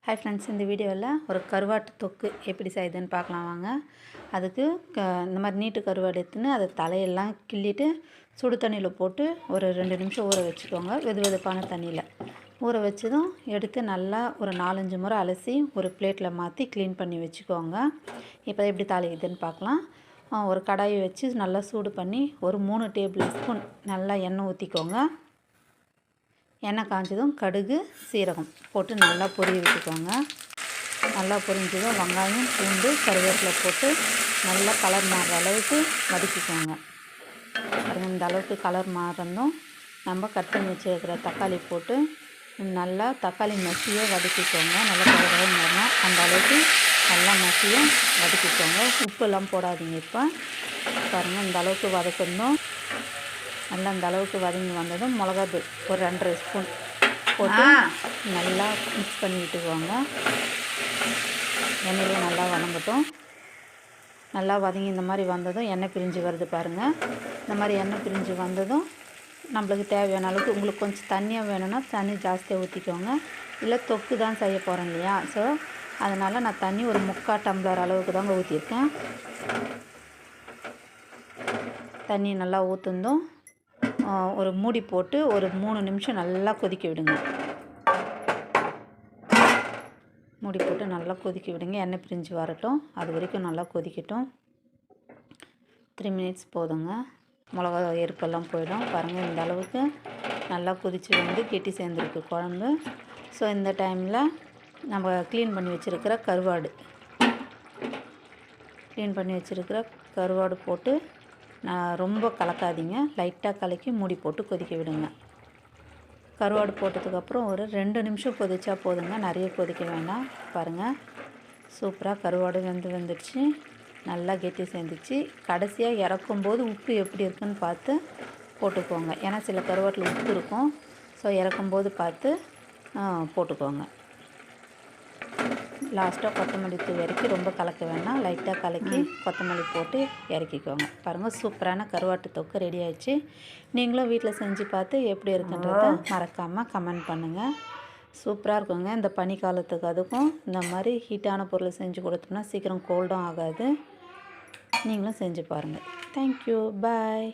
Hi friends, இந்த வீடியோவில் ஒரு கருவாட்டு தொக்கு எப்படி செய்யுதுன்னு பார்க்கலாம் வாங்க. அதுக்கு இந்த மாதிரி நீட்டு கருவாடு எடுத்துன்னு அதை தலையெல்லாம் கிள்ளிட்டு சுடு தண்ணியில் போட்டு ஒரு 2 நிமிஷம் ஊற வச்சுக்கோங்க. வெதுவெதுப்பான தண்ணியில் ஊற வச்சதும் எடுத்து நல்லா ஒரு 4-5 முறை அலசி ஒரு பிளேட்டில் மாற்றி க்ளீன் பண்ணி வச்சுக்கோங்க. இப்போ எப்படி தாளிக்குதுன்னு பார்க்கலாம். ஒரு கடாயை வச்சு நல்லா சூடு பண்ணி ஒரு 3 டேபிள் ஸ்பூன் நல்லா எண்ணெய் ஊற்றிக்கோங்க. எண்ணெய் காய்ஞ்சதும் கடுகு சீரகம் போட்டு நல்லா பொரிய விட்டுக்கோங்க. நல்லா பொரிஞ்சதும் வெங்காயம் பூண்டு கருவேப்பிலை போட்டு நல்லா கலர் மாறுற அளவுக்கு வதக்கிக்கோங்க. இந்த அளவுக்கு கலர் மாறணும். நம்ம கட் பண்ணி வச்சுருக்கிற தக்காளி போட்டு நல்லா தக்காளி மசியை வதக்கிக்கோங்க. நல்லா கலர் மாறணும் அந்த அளவுக்கு நல்லா மசியை வதக்கிக்கோங்க. உப்புலாம் போடாதீங்க. இப்போ பாருங்கள், இந்த அளவுக்கு வதக்கணும். நல்லா அந்த அளவுக்கு வதங்கி வந்ததும் மிளகாத்தூள் ஒரு 2.5 ஸ்பூன் போட்டு நல்லா மிக்ஸ் பண்ணி விட்டுக்குவாங்க. எண்ணெயிலே நல்லா வதங்கட்டும். நல்லா வதங்கி இந்த மாதிரி வந்ததும் எண்ணெய் பிரிஞ்சு வருது பாருங்கள். இந்த மாதிரி எண்ணெய் பிரிஞ்சு வந்ததும் நம்மளுக்கு தேவையான அளவுக்கு, உங்களுக்கு கொஞ்சம் தண்ணியாக வேணும்னா தண்ணி ஜாஸ்தியாக ஊற்றிக்கோங்க. இல்லை தொக்கு தான் செய்ய போகிறேன் இல்லையா, ஸோ அதனால் நான் தண்ணி ஒரு 3/4 டம்ளர் அளவுக்கு தாங்க ஊற்றிருக்கேன். தண்ணி நல்லா ஊற்றுந்தோம் ஒரு மூடி போட்டு ஒரு 3 நிமிஷம் நல்லா கொதிக்க விடுங்க. மூடி போட்டு நல்லா கொதிக்க விடுங்க. எண்ணெய் பிரிஞ்சு வரட்டும். அது வரைக்கும் நல்லா கொதிக்கட்டும். 3 மினிட்ஸ் போதுங்க. மிளகா எருப்பெல்லாம் போயிடும். பாருங்கள், இந்த அளவுக்கு நல்லா கொதித்து வந்து கெட்டி சேர்ந்துருக்கு குழம்பு. ஸோ இந்த டைமில் நம்ம க்ளீன் பண்ணி வச்சுருக்கிற கருவாடு போட்டு ரொம்ப கலக்காதீங்க. லைட்டாக கலக்கி மூடி போட்டு கொதிக்க விடுங்க. கருவாடு போட்டதுக்கப்புறம் ஒரு 2 நிமிஷம் கொதிச்சா போதுங்க, நிறைய கொதிக்க வேண்டாம். பாருங்கள், சூப்பராக கருவாடு வந்துடுச்சு. நல்லா கெட்டி சேர்ந்துச்சு. கடைசியாக இறக்கும்போது உப்பு எப்படி இருக்குன்னு பார்த்து போட்டுக்கோங்க. ஏன்னா சில கருவாட்டில் உப்பு இருக்கும். ஸோ இறக்கும்போது பார்த்து போட்டுக்கோங்க. லாஸ்ட்டாக கொத்தமல்லி தூள் இறக்கி ரொம்ப கலக்க வேண்டாம். லைட்டாக கலக்கி கொத்தமல்லி போட்டு இறக்கிக்கோங்க. பாருங்கள், சூப்பரான கருவாட்டு தொக்கு ரெடி ஆயிடுச்சு. நீங்களும் வீட்டில் செஞ்சு பார்த்து எப்படி இருக்குன்றதை மறக்காமல் கமெண்ட் பண்ணுங்கள். சூப்பராக இருக்குங்க. இந்த பனிக்காலத்துக்கு அதுக்கும் இந்த மாதிரி ஹீட்டான பொருள் செஞ்சு கொடுத்தோம்னா சீக்கிரம் கோல்டும் ஆகாது. நீங்களும் செஞ்சு பாருங்கள். தேங்க்யூ, பாய்.